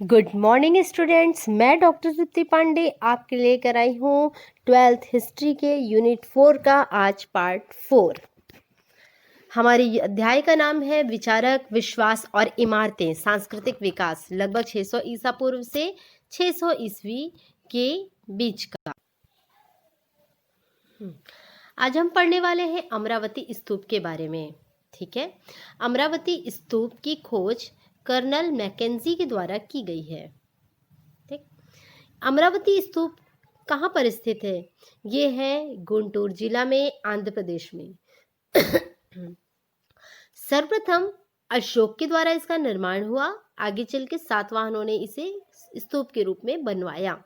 Good morning students, मैं doctor तृप्ति पांडे आपके लिए लेकर आई हूँ 12th हिस्ट्री के यूनिट 4 का आज पार्ट 4। हमारे अध्याय का नाम है विचारक, विश्वास और इमारतें, सांस्कृतिक विकास, लगभग 600 ईसा पूर्व से 600 ईस्वी के बीच का। आज हम पढ़ने वाले हैं अमरावती स्तूप के बारे में। ठीक है, अमरावती स्तूप की खोज कर्नल मैकेंजी के द्वारा की गई है। ठीक, अमरावती स्तूप कहाँ पर स्थित है? ये है गुंटूर जिला में, आंध्र प्रदेश में। सर्वप्रथम अशोक के द्वारा इसका निर्माण हुआ। आगे चल के सातवाहनों ने इसे स्तूप के रूप में बनवाया।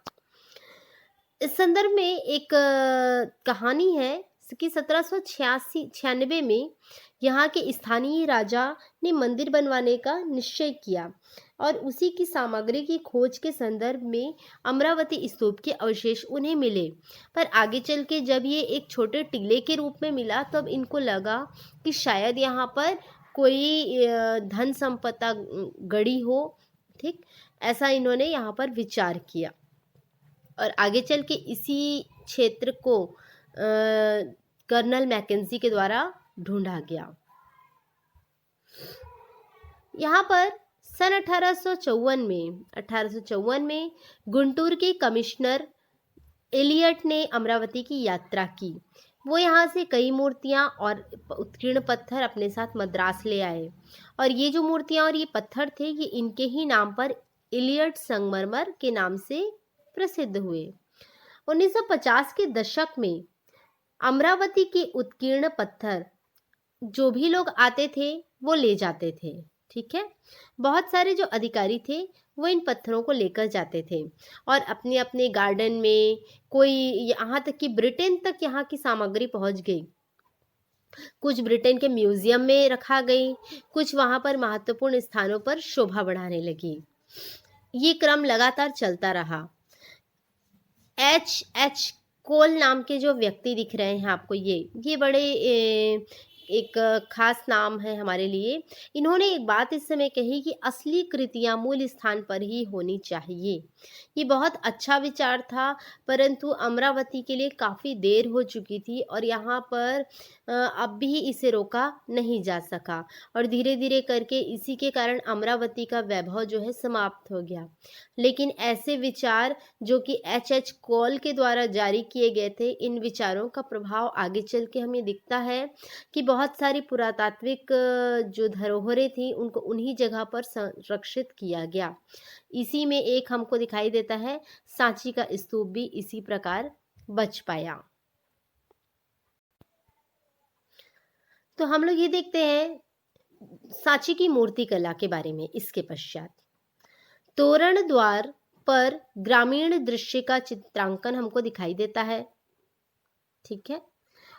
इस संदर्भ में एक कहानी है कि 1796 में यहाँ के स्थानीय राजा ने मंदिर बनवाने का निश्चय किया और उसी की सामग्री की खोज के संदर्भ में अमरावती स्तूप के अवशेष उन्हें मिले। पर आगे चल के जब ये एक छोटे टीले के रूप में मिला तब इनको लगा कि शायद यहाँ पर कोई धन संपदा गड़ी हो। ठीक, ऐसा इन्होंने यहाँ पर विचार किया और आगे चल के इसी क्षेत्र को कर्नल मैकेंजी के द्वारा ढूंढा गया। यहाँ पर सन 1854 में गुंटूर के कमिश्नर एलियट ने अमरावती की यात्रा की। वो यहाँ से कई मूर्तियाँ और उत्कीर्ण पत्थर अपने साथ मद्रास ले आए और ये जो मूर्तियाँ और ये पत्थर थे ये इनके ही नाम पर एलियट संगमरमर के नाम से प्रसिद्ध हुए। 1950 के दशक में अमरावती के उत्कीर्ण पत्थर जो भी लोग आते थे वो ले जाते थे। ठीक है, बहुत सारे जो अधिकारी थे वो इन पत्थरों को लेकर जाते थे और अपने अपने गार्डन में, कोई यहाँ तक कि ब्रिटेन तक यहाँ की सामग्री पहुँच गई। कुछ ब्रिटेन के म्यूजियम में रखा गई, कुछ वहाँ पर महत्वपूर्ण स्थानों पर शोभा बढ़ाने लगी। ये क्रम लगातार चलता रहा। एच कोल नाम के जो व्यक्ति दिख रहे हैं आपको, ये बड़े एक खास नाम है हमारे लिए। इन्होंने एक बात इस समय कही कि असली कृतियां मूल स्थान पर ही होनी चाहिए। ये बहुत अच्छा विचार था, परंतु अमरावती के लिए काफ़ी देर हो चुकी थी और यहाँ पर अब भी इसे रोका नहीं जा सका और धीरे धीरे करके इसी के कारण अमरावती का वैभव जो है समाप्त हो गया। लेकिन ऐसे विचार जो कि एच कोल के द्वारा जारी किए गए थे, इन विचारों का प्रभाव आगे चल के हमें दिखता है कि बहुत सारी पुरातात्विक जो धरोहरें थी उनको उन्हीं जगह पर संरक्षित किया गया। इसी में एक हमको दिखाई देता है सांची का स्तूप भी इसी प्रकार बच पाया। तो हम लोग ये देखते हैं सांची की मूर्ति कला के बारे में। इसके पश्चात तोरण द्वार पर ग्रामीण दृश्य का चित्रांकन हमको दिखाई देता है। ठीक है,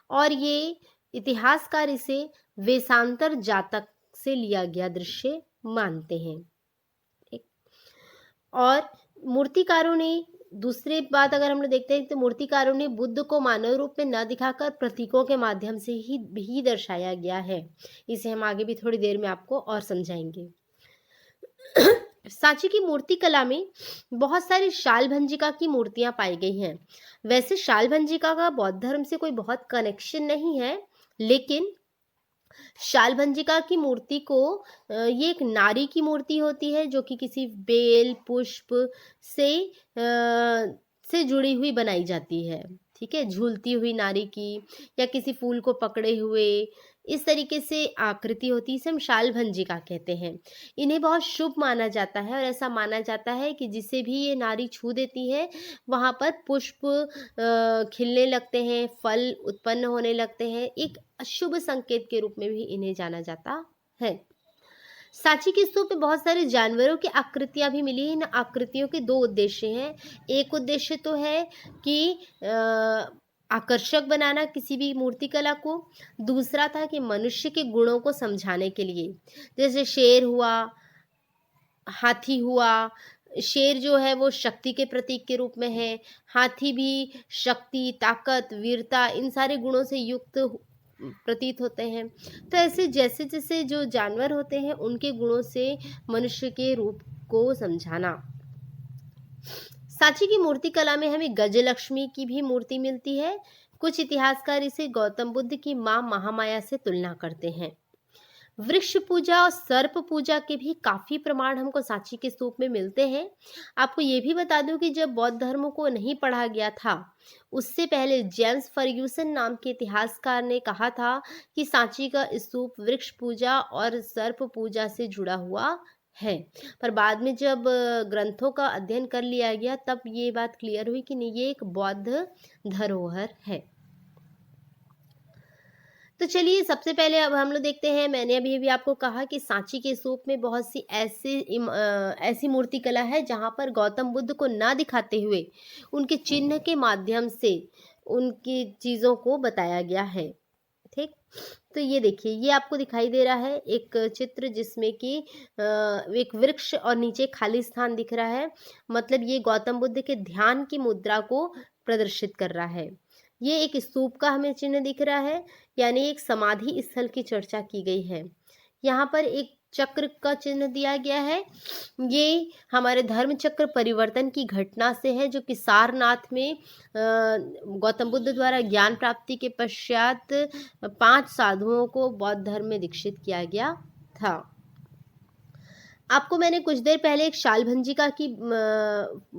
और ये इतिहासकार इसे वेशांतर जातक से लिया गया दृश्य मानते हैं। ठीक, और मूर्तिकारों ने, दूसरी बात अगर हम लोग देखते हैं तो मूर्तिकारों ने बुद्ध को मानव रूप में न दिखाकर प्रतीकों के माध्यम से ही दर्शाया गया है। इसे हम आगे भी थोड़ी देर में आपको और समझाएंगे। सांची की मूर्ति कला में बहुत सारी शालभंजिका की मूर्तियां पाई गई हैं। वैसे शालभंजिका का बौद्ध धर्म से कोई बहुत कनेक्शन नहीं है, लेकिन शालभंजिका की मूर्ति को ये एक नारी की मूर्ति होती है जो कि किसी बेल पुष्प से जुड़ी हुई बनाई जाती है। ठीक है, झूलती हुई नारी की या किसी फूल को पकड़े हुए, इस तरीके से आकृति होती है। इसे हम शालभंजिका कहते हैं। इन्हें बहुत शुभ माना जाता है और ऐसा माना जाता है कि जिसे भी ये नारी छू देती है वहाँ पर पुष्प खिलने लगते हैं, फल उत्पन्न होने लगते हैं। एक अशुभ संकेत के रूप में भी इन्हें जाना जाता है। सांची के स्तूप में बहुत सारे जानवरों की आकृतियां भी मिली। इन आकृतियों के दो उद्देश्य हैं। एक उद्देश्य तो है कि आकर्षक बनाना किसी भी मूर्तिकला को, दूसरा था कि मनुष्य के गुणों को समझाने के लिए। जैसे शेर हुआ, हाथी हुआ। शेर जो है वो शक्ति के प्रतीक के रूप में है, हाथी भी शक्ति, ताकत, वीरता, इन सारे गुणों से युक्त प्रतीत होते हैं। तो ऐसे जैसे जैसे जो जानवर होते हैं उनके गुणों से मनुष्य के रूप को समझाना। सांची की मूर्ति कला में हमें गजलक्ष्मी की भी मूर्ति मिलती है। कुछ इतिहासकार इसे गौतम बुद्ध की मां महामाया से तुलना करते हैं। वृक्ष पूजा और सर्प पूजा के भी काफी प्रमाण हमको सांची के स्तूप में मिलते हैं। आपको ये भी बता दूं कि जब बौद्ध धर्म को नहीं पढ़ा गया था, उससे पहले जेम्स फर्ग्यूसन नाम के इतिहासकार ने कहा था कि सांची का स्तूप वृक्ष पूजा और सर्प पूजा से जुड़ा हुआ है। पर बाद में जब ग्रंथों का अध्ययन कर लिया गया, तब ये बात क्लियर हुई कि नहीं, ये एक बौद्ध धरोहर है। तो चलिए सबसे पहले अब हम लोग देखते हैं, मैंने अभी आपको कहा कि सांची के स्तूप में बहुत सी ऐसी मूर्ति कला है जहाँ पर गौतम बुद्ध को ना दिखाते हुए उनके चिन्ह के माध्यम से उनकी चीज़ों को बताया गया है। ठीक, तो ये देखिए, ये आपको दिखाई दे रहा है एक चित्र जिसमें कि एक वृक्ष और नीचे खाली स्थान दिख रहा है। मतलब ये गौतम बुद्ध के ध्यान की मुद्रा को प्रदर्शित कर रहा है। ये एक स्तूप का हमें चिन्ह दिख रहा है, यानी एक समाधि स्थल की चर्चा की गई है। यहाँ पर एक चक्र का चिन्ह दिया गया है। ये हमारे धर्म चक्र परिवर्तन की घटना से है, जो कि सारनाथ में गौतम बुद्ध द्वारा ज्ञान प्राप्ति के पश्चात 5 साधुओं को बौद्ध धर्म में दीक्षित किया गया था। आपको मैंने कुछ देर पहले एक शालभंजिका की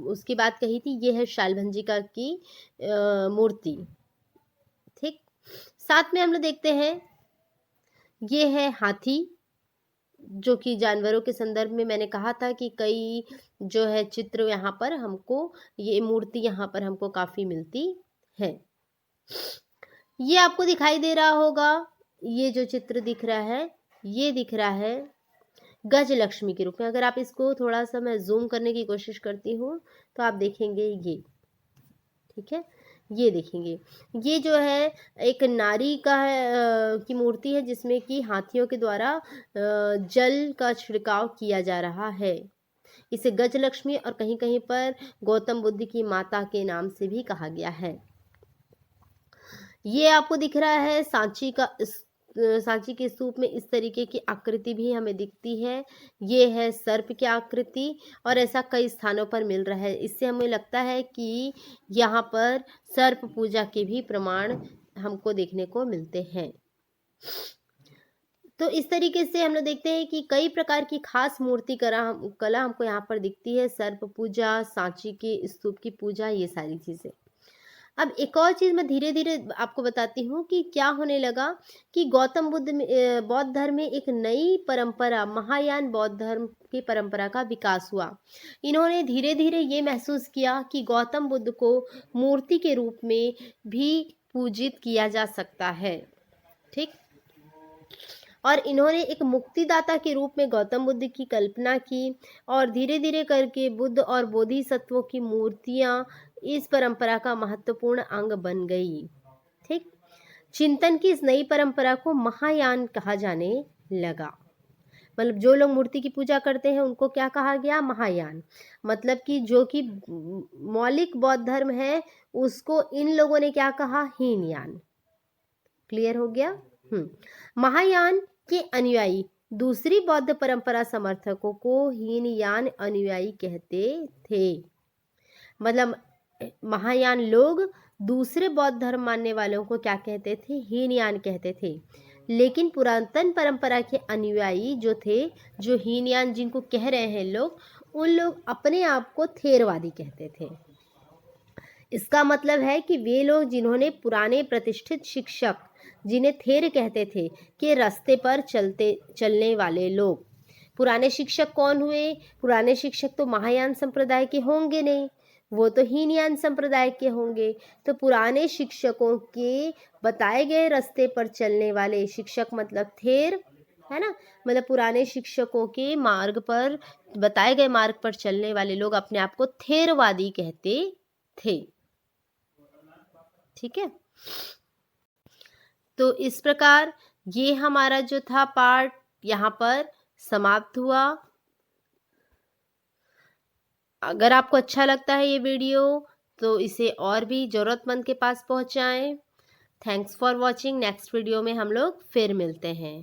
उसकी बात कही थी। ये है शालभंजिका की मूर्ति। ठीक, साथ में हम लोग देखते हैं, ये है हाथी, जो कि जानवरों के संदर्भ में मैंने कहा था कि कई जो है चित्र यहाँ पर हमको, ये मूर्ति यहाँ पर हमको काफी मिलती है। ये आपको दिखाई दे रहा होगा, ये जो चित्र दिख रहा है, ये दिख रहा है गजलक्ष्मी के रूप में। अगर आप इसको थोड़ा सा मैं जूम करने की कोशिश करती हूँ तो आप देखेंगे ये, ठीक है, ये देखेंगे, ये जो है एक नारी का की मूर्ति है, जिसमें कि हाथियों के द्वारा जल का छिड़काव किया जा रहा है। इसे गजलक्ष्मी और कहीं कहीं पर गौतम बुद्ध की माता के नाम से भी कहा गया है। ये आपको दिख रहा है सांची के स्तूप में इस तरीके की आकृति भी हमें दिखती है। ये है सर्प की आकृति, और ऐसा कई स्थानों पर मिल रहा है। इससे हमें लगता है कि यहाँ पर सर्प पूजा के भी प्रमाण हमको देखने को मिलते हैं। तो इस तरीके से हम लोग देखते हैं कि कई प्रकार की खास मूर्ति कला हमको यहाँ पर दिखती है। सर्प पूजा, सांची के स्तूप की पूजा, ये सारी चीज़ें। अब एक और चीज़ मैं धीरे धीरे आपको बताती हूँ कि क्या होने लगा कि गौतम बुद्ध में बौद्ध धर्म में एक नई परंपरा, महायान बौद्ध धर्म की परंपरा का विकास हुआ। इन्होंने धीरे धीरे ये महसूस किया कि गौतम बुद्ध को मूर्ति के रूप में भी पूजित किया जा सकता है। ठीक, और इन्होंने एक मुक्तिदाता के रूप में गौतम बुद्ध की कल्पना की, और धीरे धीरे करके बुद्ध और बोधिसत्वों की मूर्तियां इस परंपरा का महत्वपूर्ण अंग बन गई। ठीक, चिंतन की इस नई परंपरा को महायान कहा जाने लगा। मतलब जो लोग मूर्ति की पूजा करते हैं उनको क्या कहा गया? महायान। मतलब कि जो कि मौलिक बौद्ध धर्म है उसको इन लोगों ने क्या कहा? हीनयान। क्लियर हो गया? महायान के अनुयायी दूसरी बौद्ध परंपरा समर्थकों को हीनयान अनुयायी कहते थे। मतलब महायान लोग दूसरे बौद्ध धर्म मानने वालों को क्या कहते थे? हीनयान कहते थे। लेकिन पुरातन परंपरा के अनुयायी जो थे, जो हीनयान जिनको कह रहे हैं लोग, उन लोग अपने आप को थेरवादी कहते थे। इसका मतलब है कि वे लोग जिन्होंने पुराने प्रतिष्ठित शिक्षक, जिन्हें थेर कहते थे, के रास्ते पर चलने वाले लोग। पुराने शिक्षक कौन हुए? पुराने शिक्षक तो महायान संप्रदाय के होंगे नहीं, वो तो हीनयान संप्रदाय के होंगे। तो पुराने शिक्षकों के बताए गए रास्ते पर चलने वाले शिक्षक मतलब थेर, है ना। मतलब पुराने शिक्षकों के मार्ग पर, बताए गए मार्ग पर चलने वाले लोग अपने आप को थेरवादी कहते थे। ठीक है, तो इस प्रकार ये हमारा जो था पार्ट यहाँ पर समाप्त हुआ। अगर आपको अच्छा लगता है ये वीडियो तो इसे और भी ज़रूरतमंद के पास पहुँचाएं। Thanks for watching. Next video में हम लोग फिर मिलते हैं।